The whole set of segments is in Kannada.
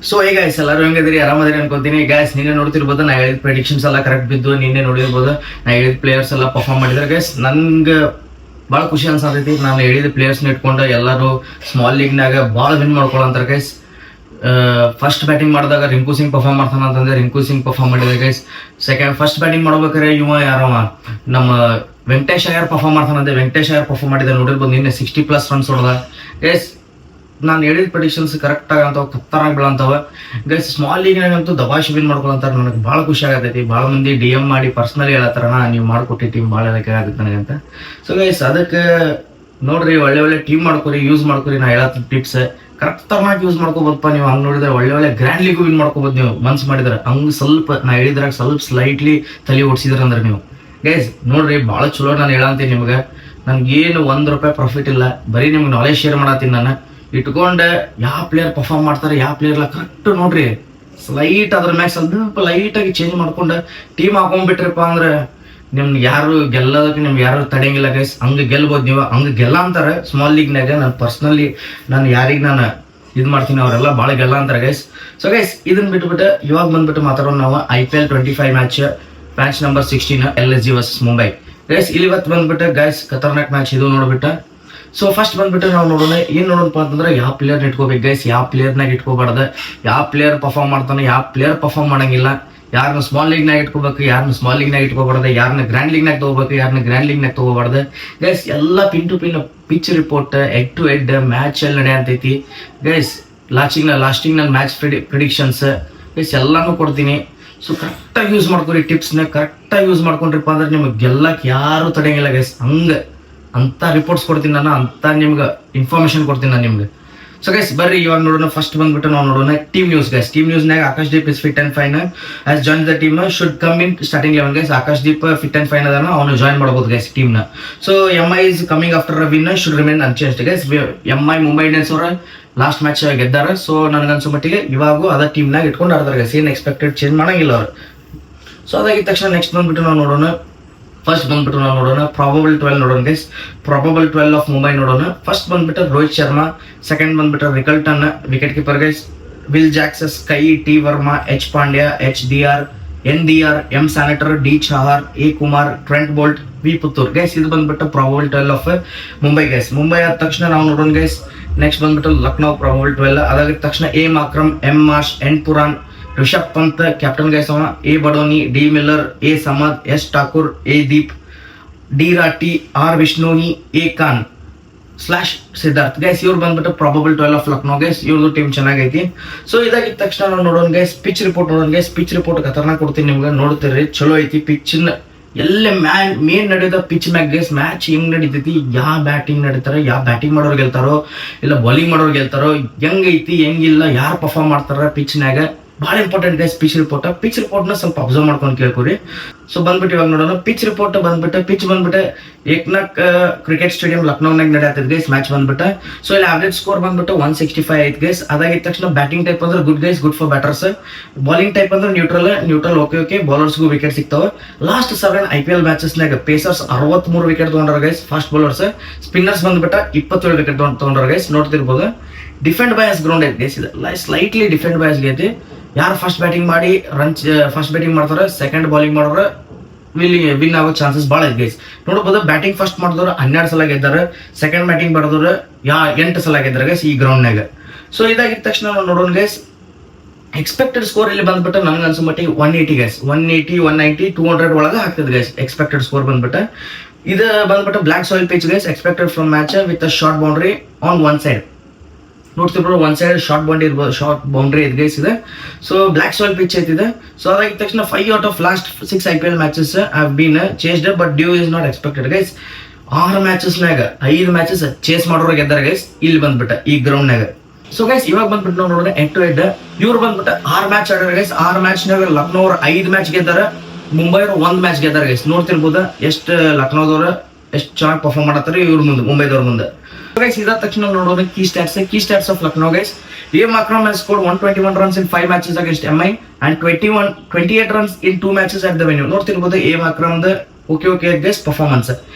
ಸೊ ಈಗ ಎಲ್ಲರೂ ಹೆಂಗದಿರಿ, ಆರಾಮದಿರಿ ಅನ್ಕೋತೀನಿ. ಗೈಸ್ ನಿನ್ನೆ ನೋಡ್ತಿರ್ಬೋದು, ನಾ ಹೇಳಿದ ಪ್ರೆಡಿಕ್ಷನ್ಸ್ ಎಲ್ಲ ಕರೆಕ್ಟ್ ಬಿದ್ದು ನಿನ್ನೆ ನೋಡಿರ್ಬೋದು. ನಾ ಹೇಳಿದ ಪ್ಲೇಯರ್ಸ್ ಎಲ್ಲ ಪರ್ಫಾರ್ಮ್ ಮಾಡಿದ್ರೆ ಗೈಸ್ ನಂಗೆ ಭಾಳ ಖುಷಿ ಅನ್ಸತೈತಿ. ನಾನು ಹೇಳಿದ ಪ್ಲೇಯರ್ಸ್ನ ಇಟ್ಕೊಂಡು ಎಲ್ಲರೂ ಸ್ಮಾಲ್ ಲೀಗ್ನಾಗ ಭಾಳ ವಿನ್ ಮಾಡ್ಕೊಳ್ಳಂತಾರೆ ಗೈಸ್. ಫಸ್ಟ್ ಬ್ಯಾಟಿಂಗ್ ಮಾಡಿದಾಗ ರಿಂಕು ಸಿಂಗ್ ಪರ್ಫಾರ್ಮ್ ಮಾಡ್ತಾನ ಅಂತಂದ್ರೆ ರಿಂಕು ಸಿಂಗ್ ಪರ್ಫಾರ್ಮ್ ಮಾಡಿದೆ ಗೈಸ್. ಫಸ್ಟ್ ಬ್ಯಾಟಿಂಗ್ ಮಾಡ್ಬೇಕಾದ್ರೆ ಯಾರವ ನಮ್ಮ ವೆಂಕಟೇಶ್ ಅಯ್ಯರ್ ಪರ್ಫಾರ್ಮ್ ಮಾಡ್ತಾನಂತೆ. ವೆಂಕಟೇಶ್ ಅಯ್ಯರ್ ಪರ್ಫಾರ್ಮ್ ಮಾಡಿದ ನೋಡಿರ್ಬೋದು, ನಿನ್ನೆ 60+ ರನ್ಸ್ ಹೊಡೆದ ಗೈಸ್. ನಾನು ಹೇಳಿದ ಪ್ರೆಡಿಕ್ಷನ್ಸ್ ಕರೆಕ್ಟ್ ಆಗಂತವ, ಕತ್ತರಾಗಿ ಬೀಳಂತವ ಗೈಸ್. ಸ್ಮಾಲ್ ಲೀಗ್ನಾಗಂತೂ ದಬಾಶಿ ವಿನ್ ಮಾಡ್ಕೊಳಂತಾರೆ. ನನಗೆ ಭಾಳ ಖುಷಿ ಆಗತೈತಿ. ಭಾಳ ಮಂದಿ DM ಮಾಡಿ ಪರ್ಸ್ನಲಿ ಹೇಳತ್ತಾರಣ, ನೀವು ಮಾಡ್ಕೊಟ್ಟಿ ಟೀಮ್ ಭಾಳ ಅದಕ್ಕೆ ಆಗುತ್ತೆ ನನಗಂತ. ಸೊ ಗೈಸ್ ಅದಕ್ಕೆ ನೋಡ್ರಿ, ಒಳ್ಳೆ ಟೀಮ್ ಮಾಡ್ಕೊರಿ, ಯೂಸ್ ಮಾಡ್ಕೊರಿ. ನಾ ಹೇಳತ್ತ ಟಿಪ್ಸ್ ಕರೆಕ್ಟ್ ತರನಾಗಿ ಯೂಸ್ ಮಾಡ್ಕೋಬೋದಪ್ಪ. ನೀವು ಹಂಗೆ ನೋಡಿದ್ರೆ ಒಳ್ಳೆ ಗ್ರ್ಯಾಂಡ್ ಲೀಗು ವಿನ್ ಮಾಡ್ಕೋಬೋದು ನೀವು ಮನ್ಸು ಮಾಡಿದ್ರೆ. ಹಂಗೆ ಸ್ವಲ್ಪ ನಾ ಹೇಳಿದ್ರಾಗ ಸ್ವಲ್ಪ ಸ್ಲೈಟ್ಲಿ ತಲೆ ಓಡಿಸಿದ್ರೆ ಅಂದ್ರೆ ನೀವು ಗೈಸ್ ನೋಡ್ರಿ, ಭಾಳ ಚಲೋ ನಾನು ಹೇಳಂತೀನಿ ನಿಮ್ಗೆ. ನನ್ಗೇನು ₹1 ಪ್ರಾಫಿಟ್ ಇಲ್ಲ, ಬರೀ ನಿಮ್ಗೆ ನಾಲೆಜ್ ಶೇರ್ ಮಾಡತ್ತೀನಿ. ನಾನು ಇಟ್ಕೊಂಡೆ ಯಾವ ಪ್ಲೇಯರ್ ಪರ್ಫಾರ್ಮ್ ಮಾಡ್ತಾರೆ, ಯಾವ ಪ್ಲೇಯರ್ ಎಲ್ಲ ಕರೆಕ್ಟ್ ನೋಡ್ರಿ, ಸ್ಲೈಟ್ ಅದ್ರ ಮ್ಯಾಚ್ ಸ್ವಲ್ಪ ಲೈಟಾಗಿ ಚೇಂಜ್ ಮಾಡ್ಕೊಂಡು ಟೀಮ್ ಹಾಕೊಂಡ್ಬಿಟ್ರಪ್ಪ ಅಂದ್ರೆ ನಿಮ್ಗೆ ಯಾರು ಗೆಲ್ಲೋದಕ್ಕೆ ನಿಮ್ಗೆ ಯಾರು ತಡೆಯಂಗಿಲ್ಲ ಗೈಸ್. ಹಂಗೆ ಗೆಲ್ಬೋದು ನೀವು. ಹಂಗೆ ಗೆಲ್ಲ ಅಂತಾರೆ ಸ್ಮಾಲ್ ಲೀಗ್ನಾಗ. ನಾನು ಪರ್ಸ್ನಲಿ ನಾನು ಯಾರಿಗೆ ನಾನು ಇದು ಮಾಡ್ತೀನಿ ಅವರೆಲ್ಲ ಭಾಳ ಗೆಲ್ಲ ಅಂತಾರೆ ಗೈಸ್. ಸೊ ಗೈಸ್ ಇದನ್ನ ಬಿಟ್ಬಿಟ್ಟು ಇವಾಗ ಬಂದ್ಬಿಟ್ಟು ಮಾತಾಡೋಣ ನಾವು IPL 25 match number 16 LSG versus Mumbai guys. ಇಲ್ಲಿ ಇವತ್ತು ಬಂದ್ಬಿಟ್ಟು ಗೈಸ್ ಖತರ್ನಾಕ್ ಮ್ಯಾಚ್ ಇದು ನೋಡ್ಬಿಟ್ಟು. ಸೊ ಫಸ್ಟ್ ಬಂದ್ಬಿಟ್ಟು ನಾವು ನೋಡೋಣ, ಏನು ನೋಡೋಣಪ್ಪ ಅಂತಂದ್ರೆ ಯಾವ ಪ್ಲೇಯರ್ನ ಇಟ್ಕೋಬೇಕು ಗೈಸ್, ಯಾವ ಪ್ಲೇಯರ್ನಾಗ ಇಟ್ಕೋಬಾರ್ದು, ಯಾವ ಪ್ಲೇಯರ್ ಪರ್ಫಾರ್ಮ್ ಮಾಡ್ತಾನೆ, ಯಾವ ಪ್ಲೇಯರ್ ಪರ್ಫಾರ್ಮ್ ಮಾಡಂಗಿಲ್ಲ, ಯಾರನ್ನ ಸ್ಮಾಲ್ ಲೀಗ್ನಾಗ ಇಟ್ಕೋಬೇಕು, ಯಾರನ್ನ ಸ್ಮಾಲ್ ಲೀಗ್ನಾಗ ಇಟ್ಕೋಬಾರ್ದು, ಯಾರನ್ನ ಗ್ರ್ಯಾಂಡ್ ಲೀಗ್ನಾಗ ತಗೋಬೇಕು, ಯಾರನ್ನ ಗ್ರ್ಯಾಂಡ್ ಲೀಗ್ನಾಗ ತಗೋಬಾರ್ದು ಗೈಸ್. ಎಲ್ಲ pin to pin pitch report head to head match ಎಲ್ಲ ನಡೆಯಂತೈತಿ ಗೈಸ್. ಲಾಸ್ಟಿಂಗ್ ನನ್ನ ಮ್ಯಾಚ್ ಪ್ರಿಡಿಕ್ಷನ್ಸ್ ಗೈಸ್ ಎಲ್ಲಾನು ಕೊಡ್ತೀನಿ. ಸೊ ಕರೆಕ್ಟಾಗಿ ಯೂಸ್ ಮಾಡ್ಕೊರಿ, ಟಿಪ್ಸ್ನ ಕರೆಕ್ಟಾಗಿ ಯೂಸ್ ಮಾಡ್ಕೊಂಡ್ರಿಪ್ಪ ಅಂದ್ರೆ ನಿಮಗೆ ಗೆಲ್ಲಕ್ಕೆ ಯಾರು ತಡೆಯಂಗಿಲ್ಲ ಗೈಸ್. ಹಂಗೆ ಅಂತ ರಿಪೋರ್ಟ್ಸ್ ಕೊಡ್ತೀನಿ ನಾನು, ಅಂತ ನಿಮ್ಗೆ ಇನ್ಫಾರ್ಮೇಶನ್ ಕೊಡ್ತೀನಿ ನಾನು ನಿಮ್ಗೆ. ಸೊ ಗೈಸ್ ಬರ್ರಿ ಇವಾಗ ನೋಡೋಣ. ಫಸ್ಟ್ ಬಂದ್ಬಿಟ್ಟು ನಾವು ನೋಡೋಣ ಟೀಮ್ ನ್ಯೂಸ್ ಗೈಸ್. ಟೀಮ್ ನ್ಯೂಸ್ನಾಗ Akashdeep is fit and fine as join the team, should come in starting 11 guys. Akashdeep fit and fine ಅದಾನ, ಅವನು ಜಾಯಿನ್ ಮಾಡಬಹುದು ಗೈಸ್ ಟೀಮ್ನ. So MI is coming after a win, should remain unchanged guys. MI Mumbai Indians ಅವರ ಲಾಸ್ಟ್ ಮ್ಯಾಚ್ ಗೆದ್ದಾರ. ಸೊ ನನಗನ್ಸೋ ಮಟ್ಟಿಗೆ ಇವಾಗೂ ಅದ ಟೀಮ್ನಾಗ ಇಟ್ಕೊಂಡು ಆಡ್ತಾರೆ ಗೈಸ್. ಏನು ಎಕ್ಸ್ಪೆಕ್ಟೆಡ್ ಚೇಂಜ್ ಮಾಡಂಗಿಲ್ಲ ಅವರು. ಸೊ ಅದಾಗಿದ ತಕ್ಷಣ ನೆಕ್ಸ್ಟ್ ಬಂದ್ಬಿಟ್ಟು ನಾವು ನೋಡೋಣ. ಫಸ್ಟ್ ಬಂದ್ಬಿಟ್ಟು ನಾವು ನೋಡೋಣ ಪ್ರಾಬಬಲ್ 12 ನೋಡೋಣ ಗೈಸ್. ಪ್ರಾಬಬಲ್ 12 ಆಫ್ ಮುಂಬೈ ನೋಡೋಣ. ಫಸ್ಟ್ ಬಂದ್ಬಿಟ್ಟು ರೋಹಿತ್ ಶರ್ಮಾ, ಸೆಕೆಂಡ್ ಬಂದ್ಬಿಟ್ಟು Rickelton wicket keeper guys, Will Jacks, ಕೈ, T Varma, H Pandya, HDR, NDR, M Santner, D Chahar, A Kumar, Trent Boult, V Puthur guys. ಇದು ಬಂದ್ಬಿಟ್ಟು probable 12 of Mumbai guys. Mumbai ಆದ ತಕ್ಷಣ ನಾವು ನೋಡೋಣ ಗೈಸ್. ನೆಕ್ಸ್ಟ್ ಬಂದ್ಬಿಟ್ಟು ಲಕ್ನೋ ಪ್ರಾಬಬಲ್ 12. ಅದಾಗಿದ ತಕ್ಷಣ A Markram, M Marsh, N Pooran, Rishabh Pant captain guys ಅವನ, A Badoni, D Miller, A Samad, S Thakur, A Deep, D Rathi, R Bishnoi, A Khan / Siddharth guys. ಇವ್ರು ಬಂದ್ಬಿಟ್ಟು ಪ್ರಾಬಬಲ್ 12 ಆಫ್ ಲಕ್ನೋ ಗೈಸ್. ಇವ್ರದ್ದು ಟೀಮ್ ಚೆನ್ನಾಗೈತಿ. ಸೊ ಇದಾಗಿದ ತಕ್ಷಣ ನಾವು ನೋಡೋಣ ಗೈಸ್ ಪಿಚ್ ರಿಪೋರ್ಟ್ ನೋಡೋಣ ಗೈಸ್. ಪಿಚ್ ರಿಪೋರ್ಟ್ ಖತರ್ನಾಕ್ ಕೊಡ್ತೀನಿ ನಿಮ್ಗೆ, ನೋಡ್ತೀರಿ ಚಲೋ ಐತಿ. ಪಿಚ್ನ ಎಲ್ಲ ಮೇನ್ ನಡೆಯೋದ ಪಿಚ್ ಮ್ಯಾಗ್ ಗೈಸ್. ಮ್ಯಾಚ್ ಹೆಂಗ್ ನಡೀತೈತಿ, ಯಾವ ಬ್ಯಾಟಿಂಗ್ ನಡೀತಾರೋ, ಯಾವ ಬ್ಯಾಟಿಂಗ್ ಮಾಡೋರು ಗೆಲ್ತಾರೋ, ಇಲ್ಲ ಬೌಲಿಂಗ್ ಮಾಡೋರು ಗೆಲ್ತಾರೋ, ಹೆಂಗೈತಿ ಹೆಂಗಿಲ್ಲ, ಯಾರು ಪರ್ಫಾರ್ಮ್ ಮಾಡ್ತಾರ ಪಿಚ್ನಾಗ, ಭಾಳ important guys pitch report. Pitch ರಿಪೋರ್ಟ್ನ ಸ್ವಲ್ಪ ಅಬ್ಸರ್ವ್ ಮಾಡ್ಕೊಂಡು ಕೇಳ್ಕೊರಿ. ಸೊ ಬಂದ್ಬಿಟ್ಟು ಇವಾಗ ನೋಡೋಣ ಪಿಚ್ ರಿಪೋರ್ಟ್ ಪಿಚ್ ಬಂದ್ಬಿಟ್ಟು ಏಕ್ನಾಕ್ ಕ್ರಿಕೆಟ್ ಸ್ಟೇಡಿಯಂ ಲಕ್ನೋನಾಗ ನಡೆಯತ್ತದ ಗೈಸ್ ಮ್ಯಾಚ್ ಬಂದ್ಬಿಟ್ಟು. ಸೊ ಇಲ್ಲಿ ಆವರೇಜ್ ಸ್ಕೋರ್ ಬಂದ್ಬಿಟ್ಟು 165 ಐತ್ ಗೈಸ್. ಅದಾಗಿದ ತಕ್ಷಣ ಬ್ಯಾಟಿಂಗ್ ಟೈಪ್ ಅಂದ್ರೆ good guys, good for batters. Bowling type ಅಂದ್ರೆ ನ್ಯೂಟ್ರಲ್ ಓಕೆ. ಬೌಲರ್ಸ್ಗೂ ವಿಕೆಟ್ ಸಿಗ್ತಾವ. ಲಾಸ್ಟ್ 7 IPL ಮ್ಯಾಚಸ್ನಾಗ ಪೇಸರ್ಸ್ 63 ವಿಕೆಟ್ ತಗೊಂಡ್ರ ಗೈಸ್ ಫಾಸ್ಟ್ ಬೌಲರ್ಸ್. ಸ್ಪಿನ್ನರ್ಸ್ ಬಂದ್ಬಿಟ್ಟು 27 ವಿಕೆಟ್ ತಗೊಂಡ್ರ ಗೈಸ್. ನೋಡ್ತಿರ್ಬೋದು ಡಿಫೆಂಡ್ ಬಯಾಸ್ ಗ್ರೌಂಡ್ ಐತಿ ಗೈಸ್. ಇದು ಸ್ಲೈಟ್ಲಿ ಡಿಫೆಂಡ್ ಬಯಾಸ್ ಐತಿ. ಯಾರು ಫಸ್ಟ್ ಬ್ಯಾಟಿಂಗ್ ಮಾಡಿ ಫಸ್ಟ್ ಬ್ಯಾಟಿಂಗ್ ಮಾಡ್ತಾರೆ, ಸೆಕೆಂಡ್ ಬೌಲಿಂಗ್ ಮಾಡೋರು ವಿನ್ ಆಗೋ ಚಾನ್ಸಸ್ ಭಾಳ ಐತೆ ಗೈಸ್. ನೋಡ್ಬೋದು ಬ್ಯಾಟಿಂಗ್ ಫಸ್ಟ್ ಮಾಡಿದವರು 12 ಸಲ ಗೆದ್ದಾರೆ, ಸೆಕೆಂಡ್ ಬ್ಯಾಟಿಂಗ್ ಮಾಡಿದವರು 8 ಸಲ ಗೆದ್ದಾರೆ ಗೈಸ್ ಈ ಗ್ರೌಂಡ್ನಾಗ. ಸೊ ಇದಾಗಿದ ತಕ್ಷಣ ನಾವು ನೋಡೋಣ ಗೈಸ್ ಎಕ್ಸ್ಪೆಕ್ಟೆಡ್ ಸ್ಕೋರ್ ಇಲ್ಲಿ ಬಂದ್ಬಿಟ್ಟು ನನಗೆ ಅನ್ಸೋ ಮಟ್ಟಿಗೆ 180 ಗೈಸ್. 180, 190, 200 ಒಳಗೆ ಆಗ್ತದೆ ಗೈಸ್ ಎಕ್ಸ್ಪೆಕ್ಟೆಡ್ ಸ್ಕೋರ್ ಬಂದ್ಬಿಟ್ಟು. ಇದು ಬಂದ್ಬಿಟ್ಟು black soil pitch guys. Expected from match with short boundary on one side. ನೋಡ್ತಿರ್ಬೋದು ಒನ್ ಸೈಡ್ ಶಾರ್ಟ್ ಬೌಂಡ್ರಿ ಇದೆ ಗೈಸ್ ಇದೆ. ಸೊ ಬ್ಲಾಕ್ ಸಾಯಿಲ್ ಪಿಚ್ ಐತಿದೆ. ಸೊ ಅದಾಗಿದ ತಕ್ಷಣ 5 out of last 6 IPL matches have been chased but dew is not expected guys. 6 ಮ್ಯಾಚಸ್ನಾಗ 5 ಮ್ಯಾಚಸ್ ಚೇಸ್ ಮಾಡೋರು ಗೆದ್ದಾರೆ ಗೈಸ್ ಇಲ್ಲಿ ಬಂದ್ಬಿಟ್ಟು ಈ ಗ್ರೌಂಡ್ನಾಗ. ಸೊ ಗೈಸ್ ಇವಾಗ ಬಂದ್ಬಿಟ್ಟು ನಾವು ನೋಡೋಣ ಹೆಡ್ ಟು ಹೆಡ್. ಇವ್ರು ಬಂದ್ಬಿಟ್ಟು 6 ಮ್ಯಾಚ್ ಆಡ್ಯಾರ ಗೈಸ್. 6 ಮ್ಯಾಚ್ನಾಗ ಲಕ್ನೋ ಅವ್ರು 5 ಮ್ಯಾಚ್ ಗೆದ್ದಾರ, ಮುಂಬೈ ಅವರು 1 ಮ್ಯಾಚ್ ಗೆದ್ದಾರ ಗೈಸ್. ನೋಡ್ತಿರ್ಬೋದು ಎಷ್ಟು ಲಕ್ನೋದವ್ರು ಎಷ್ಟು ಚೆನ್ನಾಗಿ ಪರ್ಫಾರ್ಮ್ ಮಾಡತ್ತಾರೆ ಇವ್ರ ಮುಂದೆ, ಮುಂಬೈದವ್ರ ಮುಂದೆ. ಗೈಸ್ ಇದಾದ ತಕ್ಷಣ ನೋಡೋಣ key stats of Lucknow guys. A Makram has scored 121 runs in 5 matches against MI and 28 runs in 2 matches at the venue. ನೋಡ್ತಿರ್ಬೋದು A Makram okay guys performance.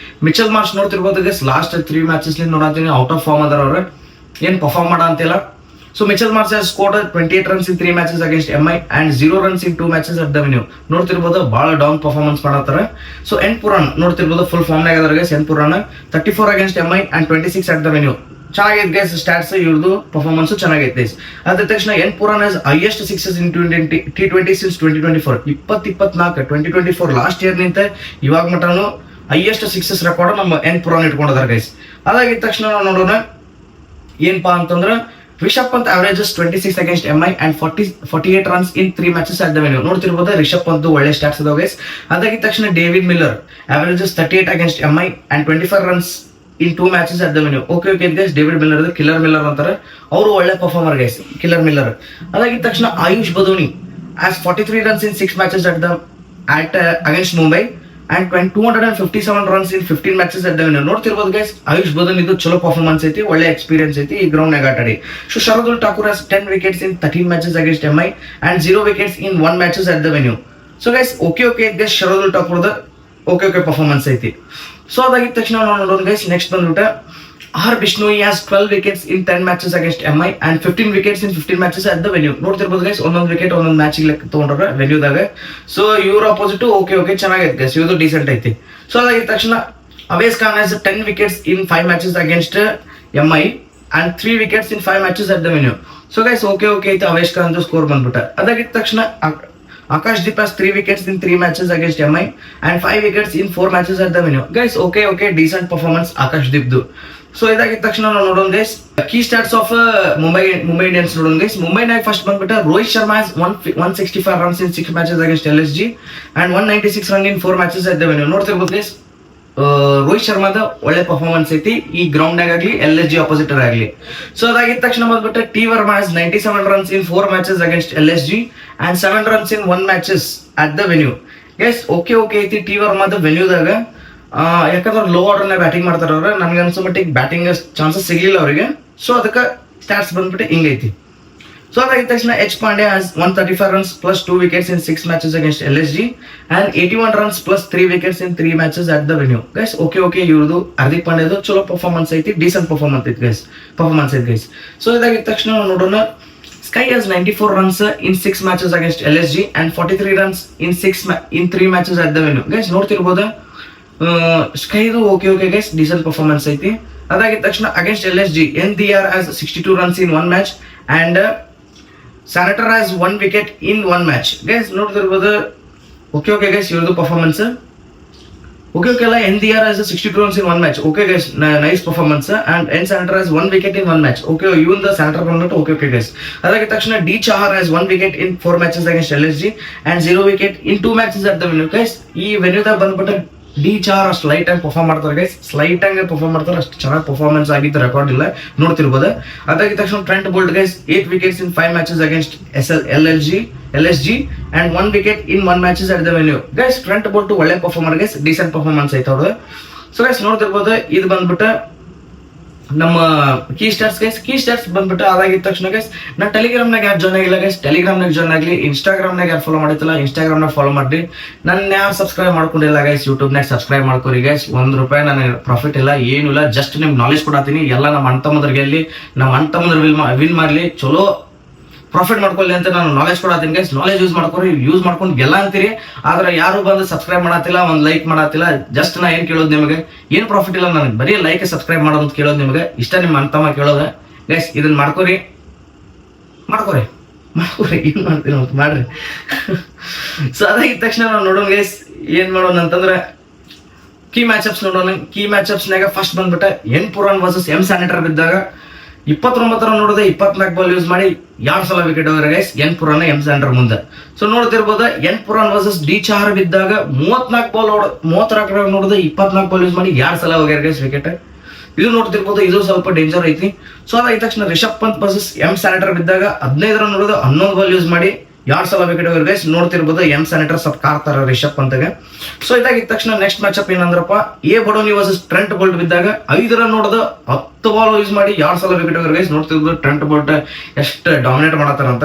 Mitchell Marsh ನೋಡ್ತಿರ್ಬೋದು ಗೈಸ್ ಲಾಸ್ಟ್ 3 ಮ್ಯಾಚಸ್ ನೋಡತ್ತೀನಿ ಔಟ್ ಆಫ್ ಫಾರ್ಮ್ ಅದಾರ ಅವ್ರು, ಏನ್ ಪರ್ಫಾರ್ಮ್ ಮಾಡ ಅಂತಿಲ್ಲ. So Mitchell Marsh has scored 28 runs in 3 matches against MI and 0 runs in 2 matches at the venue. ನೋಡ್ತಿರ್ಬೋದು ಬಹಳ ಡೌನ್ ಪರ್ಫಾರ್ಮೆನ್ಸ್ ಮಾಡತ್ತಾರ. ಸೊ ಎನ್ ಪುರಾನ್ ನೋಡ್ತಿರ್ಬೋದು ಫುಲ್ ಫಾರ್ಮ್ ನಾಗ ಅದ್ರ guys. N Pooran 34 against MI and 26 at the venue. ಚೆನ್ನಾಗೈತೆ ಗೈಸ್ ಸ್ಟಾಟ್ಸ್, ಇವ್ರದ್ದು ಪರ್ಫಾರ್ಮೆನ್ಸ್ ಚೆನ್ನಾಗೈತೆ ಗೈಸ್. ಅದ ತಕ್ಷಣ N Pooran has highest sixes in T20 since 2024. 2024 last year ನಿಂತ ಇವಾಗ ಮಟನು ಹೈಯೆಸ್ಟ್ ಸಿಕ್ಸಸ್ ರೆಕಾರ್ಡ್ ನಮ್ಮ ಎನ್ ಪುರಾನ್ ಇಟ್ಕೊಂಡಿದಾರೆ ಗೈಸ್. ಅದಾಗಿದ ತಕ್ಷಣ ನಾವು ನೋಡೋಣ ಏನಪ್ಪಾ ಅಂತಂದ್ರೆ Rishabh Pant averages 26 against MI and 48 runs in 3 matches at the venue. ನೋಡ್ತಿರ್ಬೋದು ರಿಷಬ್ ಪಂತ್ ಒಳ್ಳೆ ಸ್ಟಾಟ್ಸ್ ಅದಾವ ಗೈಸ್. ಅದಾಗಿದ ತಕ್ಷಣ David Miller averages 38 against MI and 25 runs in 2 matches at the venue. Okay guys, David Miller killer Miller ಅಂತಾರೆ, ಅವರು ಒಳ್ಳೆ ಪರ್ಫಾರ್ಮರ್ ಗೈಸ್, ಕಿಲ್ಲರ್ ಮಿಲ್ಲರ್. ಅದಾಗಿದ ತಕ್ಷಣ AYUSH Badoni has 43 runs in 6 matches against Mumbai and 257 runs in 15 matches at the venue. ನೋಡ್ತಿರ್ಬೋದು ಗೈಸ್, ಆಯುಷ್ ಬದೋನಿ ಇದು ಚಲೋ ಪರ್ಫಾರ್ಮೆನ್ಸ್ ಐತಿ, ಒಳ್ಳೆ ಎಕ್ಸ್ಪೀರಿಯನ್ಸ್ ಐತಿ ಈ ಗ್ರೌಂಡ್ ನಾಗ ಆಟಾಡಿ. So Shardul Thakur has 10 wickets in 13 matches against MI and 0 wickets in 1 matches at the venue. So guys okay guys, Shardul ಠಾಕೂರ್ದ ಓಕೆ ಪರ್ಫಾರ್ಮೆನ್ಸ್ ಐತಿ. ಸೊ ಅದಾಗಿದ ತಕ್ಷಣ ನಾವು ನೋಡೋಣ ಗೈಸ್, ನೆಕ್ಸ್ಟ್ ಬಂದ್ಬಿಟ್ಟು R Bishnoi has 12 wickets in 10 matches against MI and 15 wickets in 15 matches at the venue. ನೋಡ್ತಿರ್ಬೋದು ಗೈಸ್, ಒಂದೊಂದು ವಿಕೆಟ್ ಒಂದೊಂದು ಮ್ಯಾಚ್ ತಗೊಂಡ್ರ ವೆನ್ಯೂದಾಗ. ಸೊ ಇವ್ರ ಅಪೋಸಿಟ್ ಓಕೆ ಚೆನ್ನಾಗೈತೆ ಗೈಸ್, ಇವ್ರದ್ದು ಡೀಸೆಂಟ್ ಐತಿ. ಸೊ ಅದಾಗಿದ ತಕ್ಷಣ ಅವೇಸ್ Khan has 10 wickets in 5 matches against MI and 3 wickets in 5 matches at the venue. So guys okay ಐತಿ ಅವೇಶ್ ಖಾನ್ ಸ್ಕೋರ್ ಬಂದ್ಬಿಟ್ಟ. ಅದಾಗಿದ ತಕ್ಷಣ Akash Deep has 3 wickets in 3 matches against MI and 5 wickets in 4 matches at the venue. Guys, okay, decent performance Akash Deep do. So idagiದ ತಕ್ಷಣ ನಾವು ನೋಡೋಣ guys key stats of Mumbai Indians ನೋಡೋಣ ಗೈಸ್. ಮುಂಬೈನಾಗ ಫಸ್ಟ್ ಬಂದ್ಬಿಟ್ಟು Rohit Sharma has 165 runs in 6 matches against LSG and 196 runs in 4 matches at the venue. ನೋಡ್ತಿರ್ಬೋದು ಗೈಸ್, ರೋಹಿತ್ ಶರ್ಮಾದ ಒಳ್ಳೆ ಪರ್ಫಾರ್ಮೆನ್ಸ್ ಐತಿ ಈ ಗ್ರೌಂಡ್ ನಾಗ ಆಗ್ಲಿ LSG ಆಪೋಸಿಟರ್ ಆಗ್ಲಿ. ಸೊ ಅದಾಗಿದ ತಕ್ಷಣ ಬಂದ್ಬಿಟ್ಟು T Verma has 97 runs in 4 matches against LSG and 7 runs in 1 matches at the venue. Guys okay ಐತಿ ಟಿ ವರ್ಮಾದ ವೆನ್ಯೂದಾಗ. ಯಾಕಂದ್ರೆ ಲೋ ಆರ್ಡರ್ ನ ಬ್ಯಾಟಿಂಗ್ ಮಾಡ್ತಾರ ಅವ್ರ, ನನ್ಗೆ ಅನ್ಸೋ ಮಟ್ಟಿಗೆ ಬ್ಯಾಟಿಂಗ್ ಚಾನ್ಸಸ್ ಸಿಗ್ಲಿಲ್ಲ ಅವರಿಗೆ. ಸೊ ಅದಕ್ಕೆ ಸ್ಟಾಟ್ಸ್ ಬಂದ್ಬಿಟ್ಟು ಹಿಂಗೈತಿ. ಸೊ ಅದಾಗಿದ ತಕ್ಷಣ H Pandey has 135 runs plus 2 wickets in 6 matches against LSG and 81 runs plus 3 wickets in 3 matches at the venue. Guys okay ಇವ್ರದ್ದು ಹಾರ್ದಿಕ್ ಪಾಂಡೆದು ಚಲೋ ಪರ್ಫಾರ್ಮೆನ್ಸ್ ಐತಿ, ಡೀಸೆಂಟ್ ಪರ್ಫಾರ್ಮೆನ್ಸ್ ಐತಿ ಗೈಸ್. ಸೊ ಇದಾಗಿದ ತಕ್ಷಣ ನೋಡೋಣ Sky has 94 runs in 6 matches against LSG and 43 runs in 3 matches at the venue. Guys ನೋಡ್ತಿರ್ಬೋದು ಸ್ಕೈದು ಓಕೆ ಗೈಸ್, ಡೀಸೆಂಟ್ ಪರ್ಫಾರ್ಮೆನ್ಸ್ ಐತಿ. ಅದಾಗಿದ ತಕ್ಷಣ against LSG NDR has 62 runs in 1 match and Sanatar has 1 wicket in 1 match. Guys ನೋಡ್ತಿರ್ಬೋದು ಓಕೆ ಗೈಸ್, ಇವ್ರದ್ದು ಪರ್ಫಾರ್ಮೆನ್ಸ್ ಓಕೆ ಅಲ್ಲ. NDR has 62 runs in 1 match. Okay guys, nice performance. And N Santner has 1 wicket in 1 match. Okay ಇವನ್ ಸ್ಯಾನಿಟರ್ ಬಂದ್ಬಿಟ್ಟು ಓಕೆ ಗೈಸ್. ಅದಾಗಿದ ತಕ್ಷಣ D Chahar has 1 wicket in 4 matches against LSG and 0 wicket in 2 matches at the venue. Guys ಈ ವೆನ್ಯೂದಾಗ ಬಂದ್ಬಿಟ್ಟು ಡಿ ಚಾರ್ ಅಷ್ಟು ಲೈಟ್ ಆಗಿ ಪರ್ಫಾರ್ಮ್ ಮಾಡ್ತಾರೆ ಗೈಸ್, ಸ್ಲೈಟ್ ಆಗಿ ಪರ್ಫಾರ್ಮ್ ಮಾಡ್ತಾರೆ, ಅಷ್ಟು ಚೆನ್ನಾಗಿ ಪರ್ಫಾರ್ಮೆನ್ಸ್ ಆಗಿದ್ದು ರೆಕಾರ್ಡ್ ಇಲ್ಲ, ನೋಡ್ತಿರ್ಬೋದು. ಅದಾಗಿದ ತಕ್ಷಣ Trent bolt guys 8 wickets in 5 matches against LSG and 1 wicket in 1 matches at the venue. Guys Trent bolt ಒಳ್ಳೆ ಪರ್ಫಾರ್ಮರ್ ಗೈಸ್, ಡೀಸೆಂಟ್ ಪರ್ಫಾರ್ಮೆನ್ಸ್ ಐತೆ ಅವ್ರದ್ದು. ಸೊ ಗೈಸ್ ನೋಡ್ತಿರ್ಬೋದು ಇದು ಬಂದ್ಬಿಟ್ಟು ನಮ್ಮ ಕೀ ಸ್ಟಾಟ್ಸ್ ಬಂದ್ಬಿಟ್ಟು. ಅದಾಗಿದ ತಕ್ಷಣ ಗೈಸ್ ನಾನು ಟೆಲಿಗ್ರಾಮ್ನಾಗ ಯಾರು ಜಾಯ್ನ್ ಆಗಿಲ್ಲ ಗೈಸ್, ಟೆಲಿಗ್ರಾಮ್ನಾಗ ಜಾಯ್ನ್ ಆಗಲಿ. ಇನ್ಸ್ಟಾಗ್ರಾಮ್ನಾಗ ಯಾರು ಫಾಲೋ ಮಾಡಿಲ್ಲ, ಇನ್ಸ್ಟಾಗ್ರಾಮ್ನಾಗ ಫಾಲೋ ಮಾಡಿ. ನನ್ನ ಯಾರು ಸಬ್ಸ್ಕ್ರೈಬ್ ಮಾಡ್ಕೊಂಡಿಲ್ಲ ಗೈಸ್, ಯೂಟ್ಯೂಬ್ನಾಗ ಸಬ್ಸ್ಕ್ರೈಬ್ ಮಾಡ್ಕೊರಿ ಗೈಸ್. ₹1 ನನಗೆ ಪ್ರಾಫಿಟ್ ಇಲ್ಲ, ಏನೂ ಇಲ್ಲ, ಜಸ್ಟ್ ನಿಮ್ಗೆ ನಾಲೆಜ್ ಕೊಡತ್ತೀನಿ. ಎಲ್ಲ ನಮ್ಮ ಅಣ್ಣ ತಮ್ಮದ್ರಿಗೆ ನಮ್ಮ ಅಣ್ಣ ತಮ್ಮದ್ರ ವಿನ್ ಮಾಡಲಿ, ಚಲೋ ಪ್ರಾಫಿಟ್ ಮಾಡ್ಕೊಳ್ಳಿ ಅಂತ ನಾನು ನಾಲೆಜ್ ಕೊಡತ್ತೀನಿ ಗೈಸ್. ನಾಲೆಜ್ ಯೂಸ್ ಮಾಡ್ಕೊಂಡು ಗೆಲ್ಲ ಅಂತೀರಿ, ಆದ್ರೆ ಯಾರು ಬಂದು ಸಬ್ಸ್ಕ್ರೈಬ್ ಮಾಡತ್ತಿಲ್ಲ, ಒಂದು ಲೈಕ್ ಮಾಡತ್ತಿಲ್ಲ. ಜಸ್ಟ್ ನಾ ಏನ್ ಕೇಳೋದು ನಿಮಗೆ, ಏನು ಪ್ರಾಫಿಟ್ ಇಲ್ಲ ನನಗೆ, ಬರೀ ಲೈಕ್ ಸಬ್ಸ್ಕ್ರೈಬ್ ಮಾಡೋದು ಅಂತ ಕೇಳೋದು ನಿಮಗೆ. ಇಷ್ಟ ನಿಮ್ಮ ಅಣ್ಣ ತಮ್ಮ ಕೇಳೋದು ಗೈಸ್. ಇದನ್ನ ಮಾಡ್ಕೋರಿ ಏನ್ ಮಾಡ್ತೀರಿ ಅಂತ ಮಾಡ್ರಿ. ಸೊ ಅದಾಗಿದ ತಕ್ಷಣ ನಾವು ನೋಡೋಣ ಗೈಸ್ ಏನ್ ಮಾಡೋಣ ಅಂತಂದ್ರೆ ಕೀ ಮ್ಯಾಚ್ಅಪ್ಸ್ ನೋಡೋಣ. ಕೀ ಮ್ಯಾಚ್ಅಪ್ಸ್ನಾಗ ಫಸ್ಟ್ ಬಂದ್ಬಿಟ್ಟು ಎನ್ ಪುರಾನ್ ವರ್ಸಸ್ ಎಂ ಸ್ಯಾನಿಟರ್ ಬಿದ್ದಾಗ 29 ರನ್ ನೋಡಿದೆ, 24 ಬಾಲ್ ಯೂಸ್ ಮಾಡಿ 2 ಸಲ ವಿಕೆಟ್ ಹೋಗ್ಯಾರ ಗೈಸ್ ಎನ್ ಪುರಾನ್ ಎಂ ಸ್ಯಾನಿಟರ್ ಮುಂದೆ. ಸೊ ನೋಡ್ತಿರ್ಬೋದು N Puran versus D Chahar ಬಿದ್ದಾಗ 30 ರನ್ ನೋಡಿದೆ, 24 ಬಾಲ್ ಯೂಸ್ ಮಾಡಿ 2 ಸಲ ಹೋಗ್ಯಾರ ಗೈಸ್ ವಿಕೆಟ್. ಇದು ನೋಡ್ತಿರ್ಬೋದು, ಇದು ಸ್ವಲ್ಪ ಡೇಂಜರ್ ಐತಿ. ಸೊ ಅದಾದ ತಕ್ಷಣ ರಿಷಬ್ ಪಂತ್ ವರ್ಸಸ್ ಎಂ ಸ್ಯಾನಿಟರ್ ಬಿದ್ದಾಗ 15 ರನ್ ನೋಡಿದೆ, 11 ಬಾಲ್ ಯೂಸ್ ಮಾಡಿ 2 ಸಲ ವಿಕೆಟ್ ಹೋಗ್ಯಾರ ಗೈಸ್. ನೋಡ್ತಿರ್ಬೋದು ಎಂ ಸ್ಯಾನಿಟರ್ ಸ್ವಲ್ಪ ಕಾರ್ತಾರ ರಿಷಬ್ ಪಂತ್ಗೆ. ಸೊ ಇದಾಗಿದ ತಕ್ಷಣ ನೆಕ್ಸ್ಟ್ ಮ್ಯಾಚ್ ಅಪ್ ಏನಂದ್ರಪ್ಪ, A Badoni versus Trent Boult ಬಿದ್ದಾಗ 5 ರನ್ ನೋಡಿದ, 10 ಬಾಲ್ ಯೂಸ್ ಮಾಡಿ 2 ಸಲ ವಿಕೆಟ್ ಹೋಗ್ಯಾರ ಗೈಸ್. ನೋಡ್ತಿರ್ಬೋದು ಟ್ರೆಂಟ್ ಬೋಲ್ಟ್ ಎಷ್ಟು ಡಾಮಿನೇಟ್ ಮಾಡತ್ತಾರಂತ.